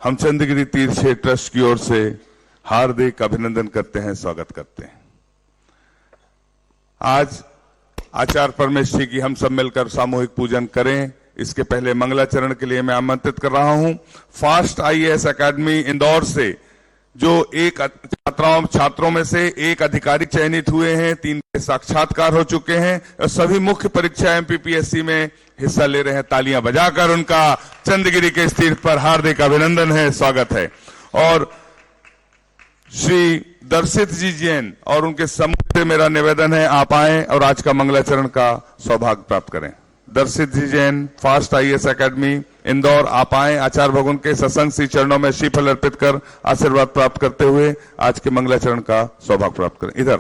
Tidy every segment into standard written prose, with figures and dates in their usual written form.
हम चंद्रगिरी तीर्थ क्षेत्र ट्रस्ट की ओर से हार्दिक अभिनंदन करते हैं, स्वागत करते हैं। आज आचार्य परमेश्वरी की हम सब मिलकर सामूहिक पूजन करें। इसके पहले मंगलाचरण के लिए मैं आमंत्रित कर रहा हूं फास्ट आईएएस एकेडमी इंदौर से जो एक छात्रों में से एक अधिकारी चयनित हुए हैं, 3 के साक्षात्कार हो चुके हैं और सभी मुख्य परीक्षा एमपीपीएससी में हिस्सा ले रहे हैं। तालियां बजाकर उनका चंद्रगिरी के इस तीर्थ पर हार्दिक अभिनंदन है, स्वागत है। और श्री दर्शित जी जैन और उनके समूह से मेरा निवेदन है आप आए और आज का मंगलाचरण का सौभाग्य प्राप्त करें। Darshit ji Jain, fast IAS academy Indore, आप आए, आचार्य भगवान के सत्संग श्री चरणों में श्रीफल अर्पित कर आशीर्वाद प्राप्त करते हुए आज के मंगलाचरण का सौभाग्य प्राप्त करें। इधर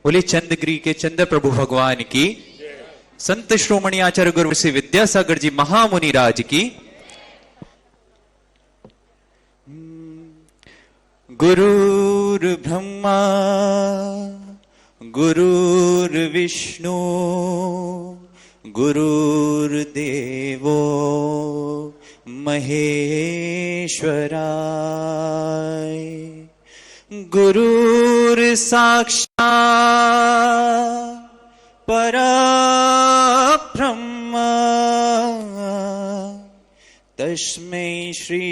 बोले चंद्रगिरी के चंद्र प्रभु भगवान की, संत श्रोमणी आचार्य गुरु श्री विद्यासागर जी महामुनि राज की। गुरुर् ब्रह्मा गुरुर्विष्णु गुरुर्देवो महेश्वराय, गुरुर्साक्षात् परब्रह्म तस्मै श्री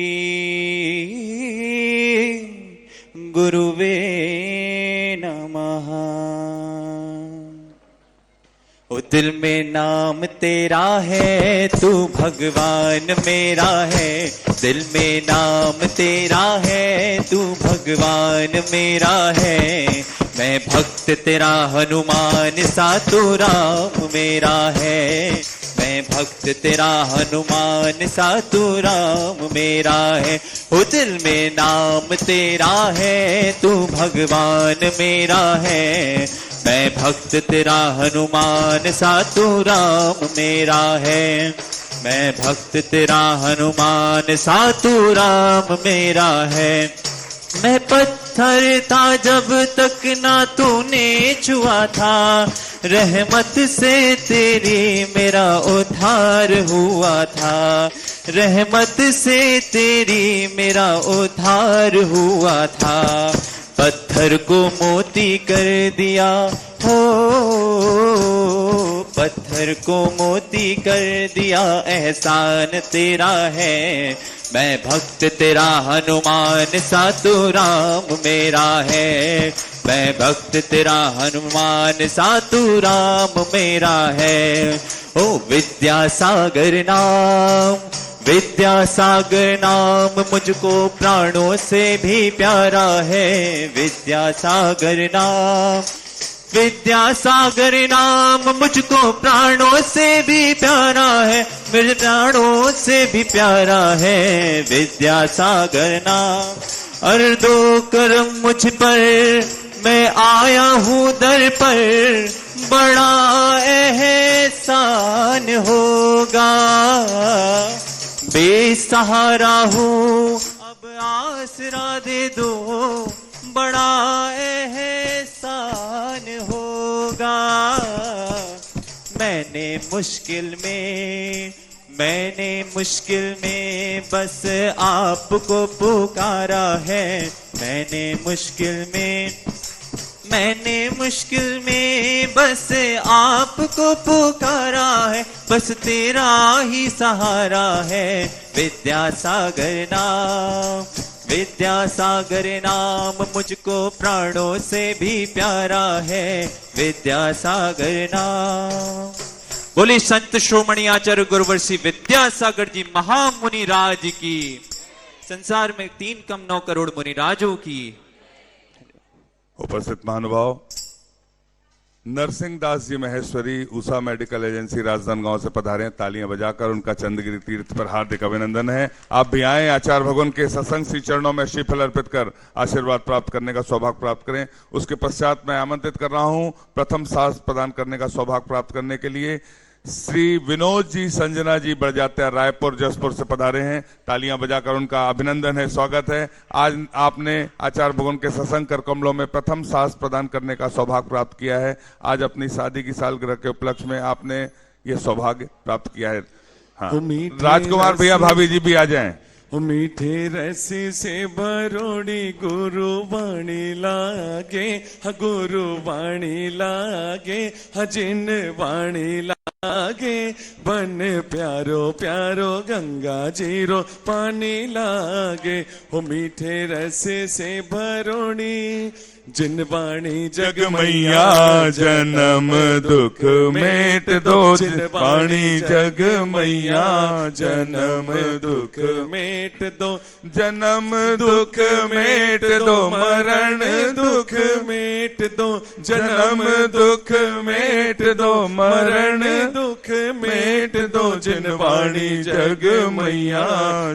गुरुवे नमः। ओ दिल में नाम तेरा है, तू भगवान मेरा है। दिल में नाम तेरा है, तू भगवान मेरा है। मैं भक्त तेरा हनुमान सा, तू राम मेरा है। मैं भक्त तेरा हनुमान सा, तू राम मेरा है। ओ दिल में नाम तेरा है, तू भगवान मेरा है। मैं भक्त तेरा हनुमान सा, तू राम मेरा है। मैं भक्त तेरा हनुमान सा, तू राम मेरा है। मैं पत्थर था जब तक ना तूने छुआ था, रहमत से तेरी मेरा उद्धार हुआ था। रहमत से तेरी मेरा उद्धार हुआ था। पत्थर को मोती कर दिया हो, पत्थर को मोती कर दिया, एहसान तेरा है। मैं भक्त तेरा हनुमान सा, तू राम मेरा है। मैं भक्त तेरा हनुमान सा, तू राम मेरा है। ओ विद्यासागर नाम, विद्यासागर नाम मुझको प्राणों से भी प्यारा है। विद्यासागर नाम, विद्यासागर नाम मुझको प्राणों से भी प्यारा है। मेरे प्राणों से भी प्यारा है विद्यासागर नाम। और दो करम मुझ पर, मैं आया हूँ दर पर, बड़ा एहसान होगा। बेसहारा हूँ अब आसरा दे दो, बड़ा एहसान होगा। मैंने मुश्किल में बस आपको पुकारा है। मैंने मुश्किल में बस आपको पुकारा है। बस तेरा ही सहारा है विद्यासागर नाम। विद्यासागर नाम मुझको प्राणों से भी प्यारा है विद्यासागर नाम। बोले संत श्रोमणी आचार्य गुरुवर श्री विद्यासागर जी महामुनि राज की, संसार में 3 कम 9 करोड़ मुनि राजों की। उपस्थित महानुभाव, नरसिंह दास जी महेश्वरी उषा मेडिकल एजेंसी राजनांदगांव से पधारे हैं। तालियां बजाकर उनका चंद्रगिरी तीर्थ पर हार्दिक अभिनंदन है। आप भी आए, आचार्य भगवान के सत्संग श्री चरणों में श्रीफल अर्पित कर आशीर्वाद प्राप्त करने का सौभाग्य प्राप्त करें। उसके पश्चात मैं आमंत्रित कर रहा हूं प्रथम साहस प्रदान करने का सौभाग्य प्राप्त करने के लिए श्री विनोद जी संजना जी बड़जात्या रायपुर जसपुर से पधारे हैं। तालियां बजाकर उनका अभिनंदन है, स्वागत है। आज आपने आचार्य भगवान के सत्संग कर कमलों में प्रथम साहस प्रदान करने का सौभाग्य प्राप्त किया है। आज अपनी शादी की सालगिरह के उपलक्ष्य में आपने ये सौभाग्य प्राप्त किया है। हाँ, राजकुमार भैया भाभी जी भी आ जाएं। मीठे रसी से भरोड़ी गुरु वाणी लागे, गुरु वाणी लागे, जिन वाणी लागे, बन प्यारो प्यारो गंगा जीरो पानी लागे। हो मीठे रसे से भरोड़ी जिन वाणी जग मैया, जन्म दुख मेट दो, जिन वाणी जग मैया, जन्म दुख मेट दो, जन्म दुख मेट दो, मरण दुख मेट दो, जन्म दुख मेट दो, मरण दुख मेट दो, जिन वाणी जग मैया,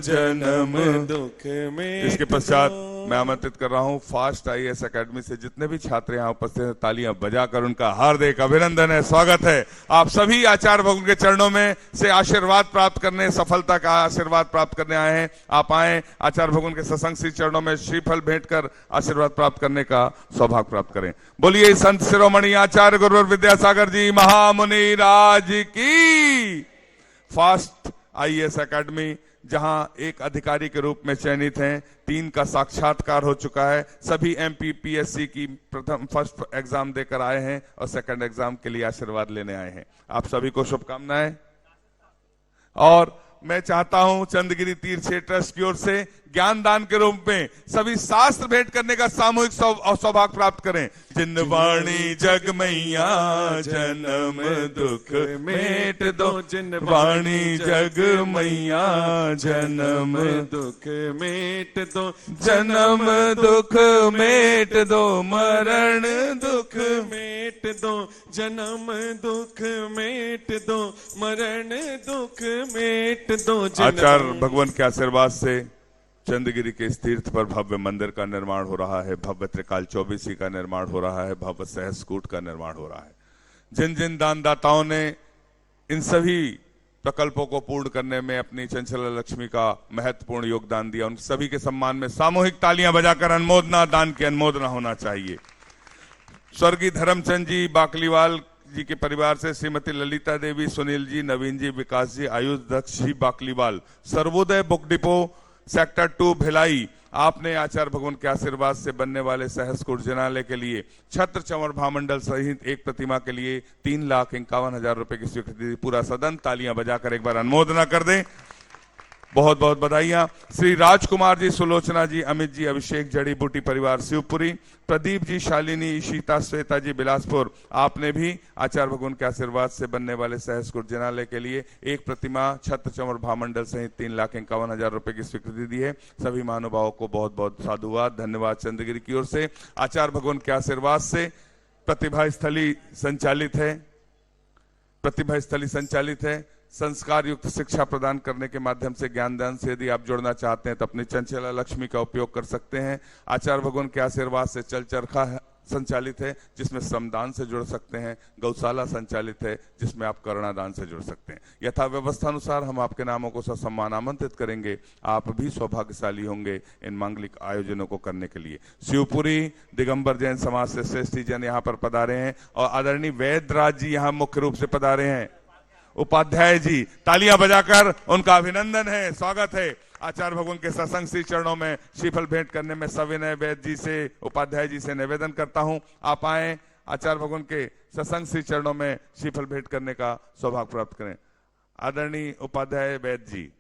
जन्म दुख मेट। इसके पश्चात मैं आमंत्रित कर रहा हूं फास्ट आईएएस एकेडमी से जितने भी छात्र यहाँ उपस्थित हैं, तालियां बजाकर उनका हार्दिक अभिनंदन है, स्वागत है। आप सभी आचार्य भगवान के चरणों में से आशीर्वाद प्राप्त करने, सफलता का आशीर्वाद प्राप्त करने आए हैं। आप आए आचार्य भगवान के सत्संग श्री चरणों में श्रीफल भेंट कर आशीर्वाद प्राप्त करने का सौभाग्य प्राप्त करें। बोलिए संत शिरोमणि आचार्य गुरुवर विद्यासागर जी महामुनि राज की। फास्ट आईएएस एकेडमी जहां एक अधिकारी के रूप में चयनित हैं, 3 का साक्षात्कार हो चुका है। सभी एमपीपीएससी की फर्स्ट एग्जाम देकर आए हैं और सेकंड एग्जाम के लिए आशीर्वाद लेने आए हैं। आप सभी को शुभकामनाएं। और मैं चाहता हूं चंदगिरी तीर्थ क्षेत्र ट्रस्ट की ओर से ज्ञान दान के रूप में सभी शास्त्र भेंट करने का सामूहिक सौभाग्य प्राप्त करें। जिन वाणी जग मैया, जन्म दुख मेट दो, जिन वाणी जग मैया, जन्म दुख मेट दो, जन्म दुख मेट दो, मरण दुख मेट दो, जन्म दुख मेट दो, मरण दुख मेट दो। आचार्य भगवान के आशीर्वाद से चंदगिरी के इस तीर्थ पर भव्य मंदिर का निर्माण हो रहा है, भव्य त्रिकाल चौबीसी का निर्माण हो रहा है, भव्य सहस्कूट का निर्माण हो रहा है। जिन जिन दानदाताओं ने इन सभी प्रकल्पों को पूर्ण करने में अपनी चंचला लक्ष्मी का महत्वपूर्ण योगदान दिया, उन सभी के सम्मान में सामूहिक तालियां बजाकर अनुमोदना, दान की अनुमोदना होना चाहिए। स्वर्गीय धर्मचंद जी बाकलीवाल जी के परिवार से Shrimati Lalita Devi, Sunil ji, Naveen ji, Vikas ji, Ayush Daksh ji Bakliwal, Sarvodaya book depot sector 2 Bhilai, आपने आचार्य भगवान के आशीर्वाद से बनने वाले सहस्कूट जिनालय के लिए छत्र चंवर भामंडल सहित एक प्रतिमा के लिए 3,51,000 रुपए की स्वीकृति दी। पूरा सदन तालियां बजाकर एक बार अनुमोदना कर दे। बहुत बहुत बधाइयां। श्री राजकुमार जी, सुलोचना जी, अमित जी, अभिषेक जड़ी बूटी परिवार शिवपुरी, प्रदीप जी, शालिनी, ईशिता, श्वेता जी बिलासपुर, आपने भी आचार्य भगवान के आशीर्वाद से बनने वाले सहस्कूट जिनालय के लिए एक प्रतिमा छत्र चंवर भामंडल सहित 3,51,000 रुपए की स्वीकृति दी है। सभी महानुभावों को बहुत बहुत साधुवाद, धन्यवाद। चंद्रगिरी की ओर से आचार्य भगवान के आशीर्वाद से प्रतिभा स्थली संचालित है। संस्कार युक्त शिक्षा प्रदान करने के माध्यम से ज्ञान दान से यदि आप जुड़ना चाहते हैं तो अपनी चंचला लक्ष्मी का उपयोग कर सकते हैं। आचार्य भगवान के आशीर्वाद से चल चरखा संचालित है जिसमें श्रमदान से जुड़ सकते हैं। गौशाला संचालित है जिसमें आप करुणादान से जुड़ सकते हैं। यथा व्यवस्था अनुसार हम आपके नामों को ससम्मान आमंत्रित करेंगे। आप भी सौभाग्यशाली होंगे इन मांगलिक आयोजनों को करने के लिए। शिवपुरी दिगंबर जैन समाज से श्रेष्ठी जन यहाँ पर पधारे हैं और आदरणीय वैद्यराज जी यहाँ मुख्य रूप से पधारे हैं। उपाध्याय जी, तालियां बजाकर उनका अभिनंदन है, स्वागत है। आचार्य भगवान के सत्संग श्री चरणों में श्रीफल भेंट करने में सविनय वैद्य जी से, उपाध्याय जी से निवेदन करता हूं, आप आए आचार्य भगवान के सत्संग श्री चरणों में श्रीफल भेंट करने का सौभाग्य प्राप्त करें। आदरणीय उपाध्याय वैद्य जी,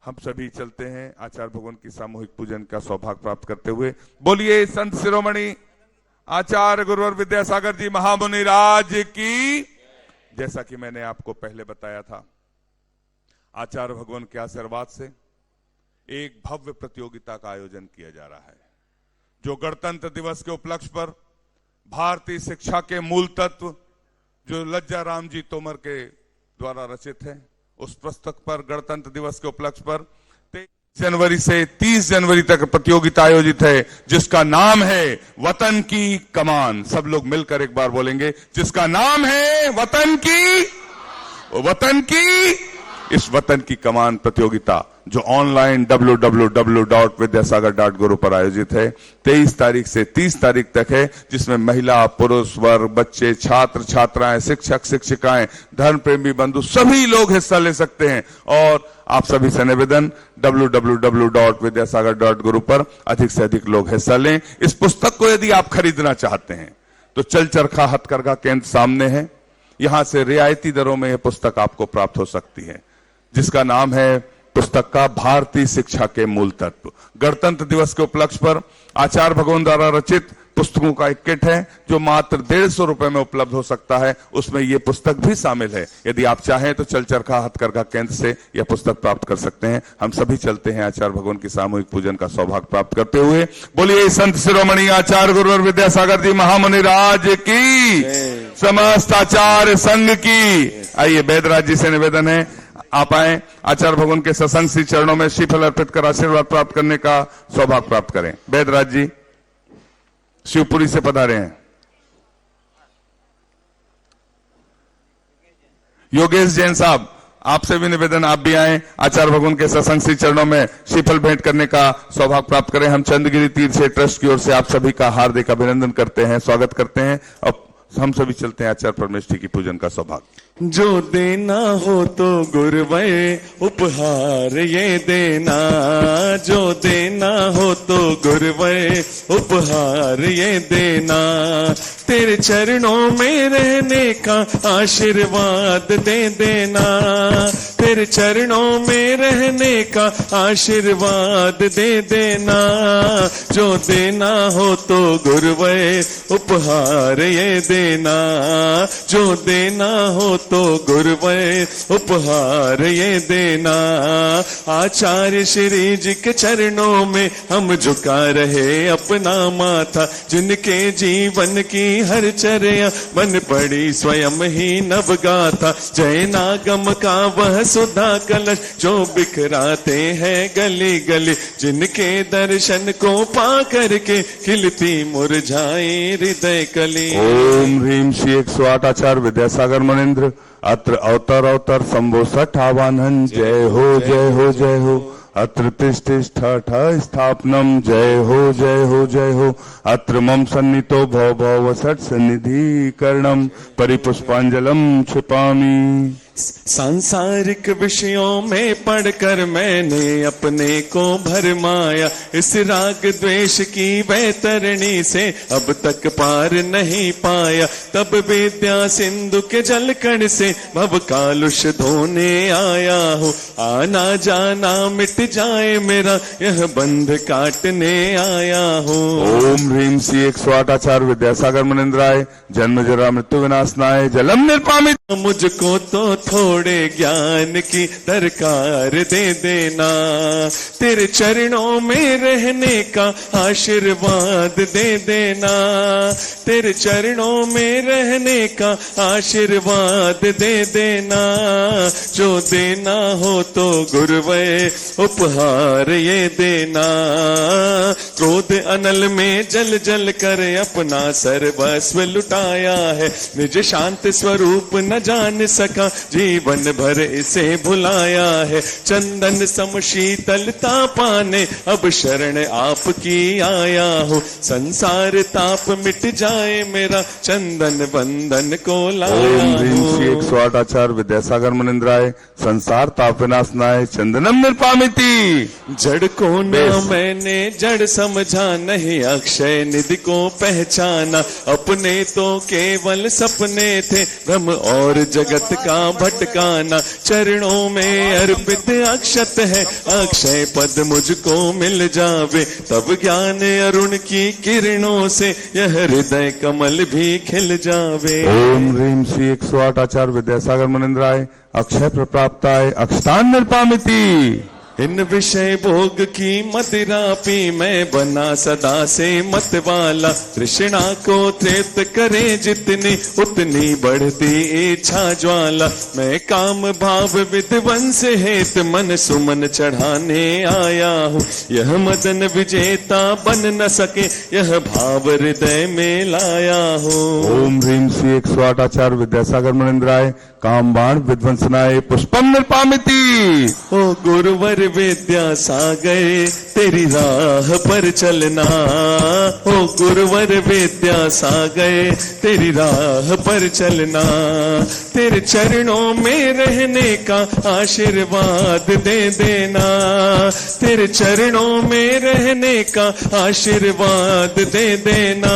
हम सभी चलते हैं आचार्य भगवान की सामूहिक पूजन का सौभाग्य प्राप्त करते हुए। बोलिए संत शिरोमणि आचार्य गुरुवर विद्यासागर जी महामुनि राज की। जैसा कि मैंने आपको पहले बताया था, आचार्य भगवान के आशीर्वाद से एक भव्य प्रतियोगिता का आयोजन किया जा रहा है जो गणतंत्र दिवस के उपलक्ष्य पर भारतीय शिक्षा के मूल तत्व जो लज्जा राम जी तोमर के द्वारा रचित है, उस पुस्तक पर गणतंत्र दिवस के उपलक्ष्य पर जनवरी से 30 जनवरी तक प्रतियोगिता आयोजित है, जिसका नाम है वतन की कमान। सब लोग मिलकर एक बार बोलेंगे, जिसका नाम है वतन की इस वतन की कमान प्रतियोगिता जो ऑनलाइन www.vidyasagar.guru पर आयोजित है, 23 तारीख से 30 तारीख तक है, जिसमें महिला, पुरुष वर्ग, बच्चे, छात्र छात्राएं, शिक्षक शिक्षिकाएं, धर्म प्रेमी बंधु सभी लोग हिस्सा ले सकते हैं। और आप सभी से निवेदन, www.vidyasagar.guru पर अधिक से अधिक लोग हिस्सा लें। इस पुस्तक को यदि आप खरीदना चाहते हैं तो चल चरखा हथकरघा केंद्र सामने है, यहां से रियायती दरों में यह पुस्तक आपको प्राप्त हो सकती है, जिसका नाम है पुस्तक का भारतीय शिक्षा के मूल तत्व। गणतंत्र दिवस के उपलक्ष्य पर आचार्य भगवान द्वारा रचित पुस्तकों का एक किट है, जो मात्र 150 रुपए में उपलब्ध हो सकता है। उसमें यह पुस्तक भी शामिल है। यदि आप चाहें तो चल चरखा हथकरघा केंद्र से यह पुस्तक प्राप्त कर सकते हैं। हम सभी चलते हैं आचार्य भगवान की सामूहिक पूजन का सौभाग्य प्राप्त करते हुए। बोलिए संत शिरोमणि आचार्य गुरुवर विद्यासागर जी महामुनि राज की, समस्त आचार्य संघ की। आइए वेदराज जी से निवेदन है, आप आए, आचार्य भगवान के सत्संग श्री चरणों में श्रीफल अर्पित कर आशीर्वाद प्राप्त करने का सौभाग्य प्राप्त करें। वेदराज जी शिवपुरी से पधारे हैं। योगेश जैन साहब, आपसे भी निवेदन, आप भी आए, आचार्य भगवान के सत्संग श्री चरणों में श्रीफल भेंट करने का सौभाग्य प्राप्त करें। हम चंद्रगिरी तीर्थ ट्रस्ट की ओर से आप सभी का हार्दिक अभिनंदन करते हैं, स्वागत करते हैं। अब हम सभी चलते हैं आचार्य परमेश्वरी की पूजन का सौभाग्य। जो देना हो तो गुरुवे उपहार ये देना, जो देना हो तो गुरुवे उपहार ये देना। तेरे चरणों में रहने का आशीर्वाद दे देना, तेरे चरणों में रहने का आशीर्वाद दे देना। जो देना हो तो गुरुवे उपहार ये देना, जो देना हो तो गुरुवे उपहार ये देना। आचार्य श्री जी के चरणों में हम झुका रहे अपना माथा, जिनके जीवन की हर चर्या बन पड़ी स्वयं ही नव गाथा। जय नागम का वह सुधा कलश जो बिखराते हैं गली गली, जिनके दर्शन को पा करके खिलती मुरझाई हृदय कली। ओम ह्रीम श्री 108 आचार्य विद्यासागर मनेन्द्र अत्र अवतर अवतर शंभो 60 जय हो जय हो जय हो। अत्र तिष्ठ स्थापनम जय हो जय हो जय हो। अत्र मम सन्नितो भव भव सट सन्निधि करणम परिपुष्पांजलम क्षिपामि। सांसारिक विषयों में पढ़कर मैंने अपने को भरमाया, इस राग द्वेष की वैतरणी से अब तक पार नहीं पाया। तब विद्या सिंधु के जलकण से भव कालुष धोने आया हूँ, आना जाना मिट जाए मेरा यह बंध काटने आया हूँ। ओम ह्रीम श्री 108 आचार्य विद्यासागर मनेन्द्राय जन्म जरा मृत्यु विनाशनाय जलम निर्पामित। मुझको तो थोड़े ज्ञान की दरकार दे देना, तेरे चरणों में रहने का आशीर्वाद दे देना, तेरे चरणों में रहने का आशीर्वाद दे देना। जो देना हो तो गुरुवे उपहार ये देना। क्रोध अनल में जल जल कर अपना सर्वस्व लुटाया है, निज शांत स्वरूप न जान सका जीवन भर इसे भुलाया है। चंदन सम शीतलता पाने अब शरण आपकी आया हूँ, संसार ताप मिट जाए मेरा चंदन बंधन को लाया हूँ। 108 आचार्य विद्यासागर मनेन्द्राय संसार ताप विनाशनाय चंदनम निर्पामिति। जड़ को न मैंने जड़ समझा, नहीं अक्षय निधि को पहचाना। अपने तो केवल सपने थे भ्रम और जगत का भटकाना। चरणों में अर्पित अक्षत है, अक्षय पद मुझको मिल जावे। तब ज्ञान अरुण की किरणों से यह हृदय कमल भी खिल जावे। ओम ह्रीम श्री 108 आचार्य विद्यासागर मनेन्द्राय अक्षय प्रप्राप्ताय अक्षतान निर्पामिति। इन विषय भोग की मदिरा पी मैं बना सदा से मत वाला। तृष्णा को तृप्त करे जितनी उतनी बढ़ती इच्छा ज्वाला। मैं काम भाव विध्वंस हेत मन सुमन चढ़ाने आया हूँ। यह मदन विजेता बन न सके यह भाव हृदय में लाया हूँ। ओम ह्रीम श्री 108 आचार्य विद्यासागर मनिंद्राय काम बाण विध्वंसनाय पुष्पम निर्पामिति। ओ गुरुवर विद्या सागर तेरी राह पर चलना। ओ गुरुवर विद्या सागर तेरी राह पर चलना। तेरे चरणों में रहने का आशीर्वाद दे देना। तेरे चरणों में रहने का आशीर्वाद दे देना।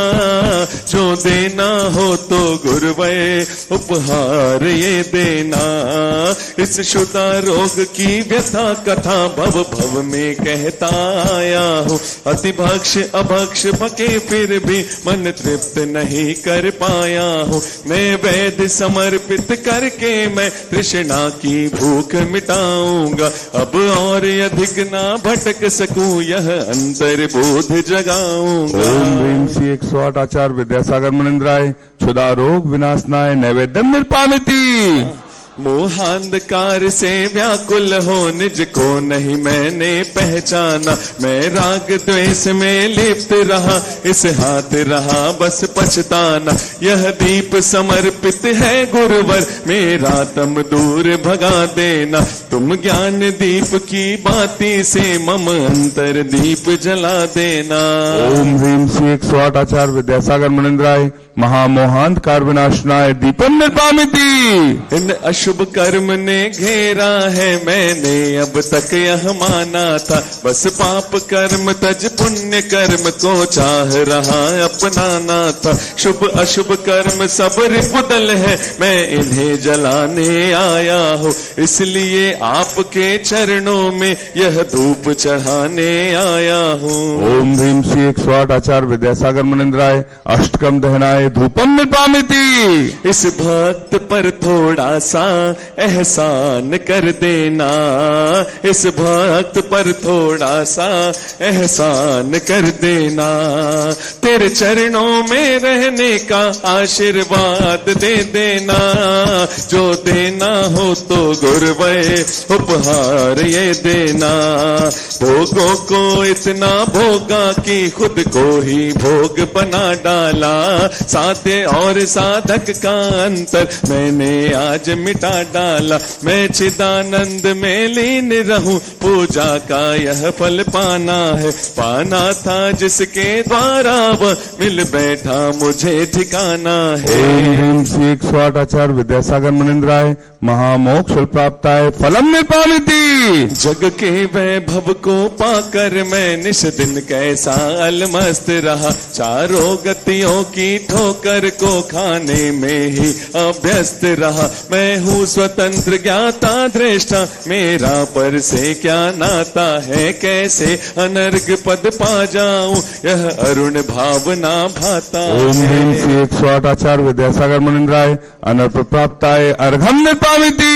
जो देना हो तो गुरुवर उपहार ये देना। इस शुदा रोग की व्यथा कथा भव भव में कहता आया हूँ। अति भक्ष अभक्ष पके फिर भी मन तृप्त नहीं कर पाया हूँ। मैं वैद्य समर्पित करके मैं तृष्णा की भूख मिटाऊंगा। अब और अधिक ना भटक सकूं यह अंतर बोध जगाऊंगा। ओम ह्रीम श्री 108 आचार्य विद्यासागर मनिंद्राय क्षुधा रोग विनाशनाय नैवेद्यम निर्पामिति। मोहांधकार से व्याकुल हो निज को नहीं मैंने पहचाना। मैं राग द्वेष में लिप्त रहा इस हाथ रहा बस पछताना। यह दीप समर्पित है गुरुवर मेरा तम दूर भगा देना। तुम ज्ञान दीप की बाती से मम अंतर दीप जला देना। ओम ह्रीम श्री 108 आचार्य विद्यासागर मनिंद्राय महामोहांधकार विनाशनाय दीपम निर्पामिति। इन अशुभ कर्म ने घेरा है मैंने अब तक यह माना था। बस पाप कर्म तज पुण्य कर्म को चाह रहा अपनाना था। शुभ अशुभ कर्म सब रिपुदल है मैं इन्हें जलाने आया हूँ। इसलिए आपके चरणों में यह धूप चढ़ाने आया हूँ। ओम ह्रीम श्री 108 आचार्य विद्यासागर मनिंद्राय अष्टकम दहनाय धूपम निर्पामिति। इस भक्त पर थोड़ा सा एहसान कर देना। इस भक्त पर थोड़ा सा एहसान कर देना। तेरे चरणों में रहने का आशीर्वाद दे देना। जो देना हो तो गुरुवर उपहार ये देना। भोगों को इतना भोगा कि खुद को ही भोग बना डाला। साध्य और साधक का अंतर मैंने आज मिटा डाला। मैं चिदानंद में लीन रहूं पूजा का यह फल पाना है। पाना था जिसके द्वारा वह मिल बैठा मुझे ठिकाना है। ओम ह्रीम श्री 108 आचार्य विद्यासागर मनिंद्राय महामोक्ष प्राप्ताय फलम निर्पामिति। जग के वैभव को पाकर मैं निश दिन कैसा अलमस्त रहा। चारों गतियों की ठोकर को खाने में ही अभ्यस्त रहा। मैं हूँ स्वतंत्र ज्ञाता दृष्टा मेरा पर से क्या नाता है। कैसे अनर्ग पद पा जाऊं यह अरुण भावना भाता। ओम ह्रीम श्री 108 आचार्य विद्यासागर मनिंद्राय अनर्प प्राप्ताय अर्घम निर्पामिति।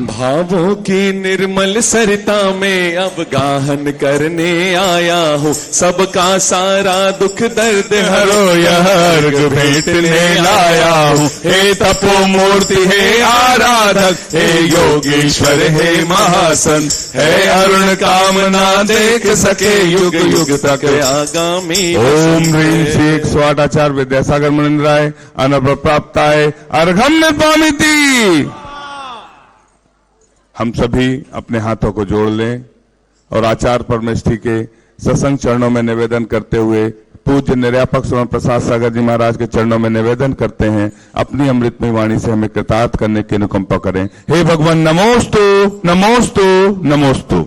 भावों की निर्मल सरिता में अब गाहन करने आया हूँ। सबका सारा दुख दर्द हरो यह अर्घ भेंटने लाया हूँ। हे तपो मूर्ति हे आराधक हे योगेश्वर हे महासन। है अरुण कामना देख सके युग युग तक आगामी। ओम ह्रीम श्री 108 आचार्य विद्यासागर मनिंद्राय अनर्प प्राप्ताय अर्घम निर्पामिति। हम सभी अपने हाथों को जोड़ लें और आचार्य परमेष्ठी के सत्संग चरणों में निवेदन करते हुए पूज्य निर्यापक सुमन प्रसाद सागर जी महाराज के चरणों में निवेदन करते हैं अपनी अमृतमय वाणी से हमें कृतार्थ करने की अनुकंपा करें। हे भगवान नमोस्तु नमोस्तु नमोस्तु।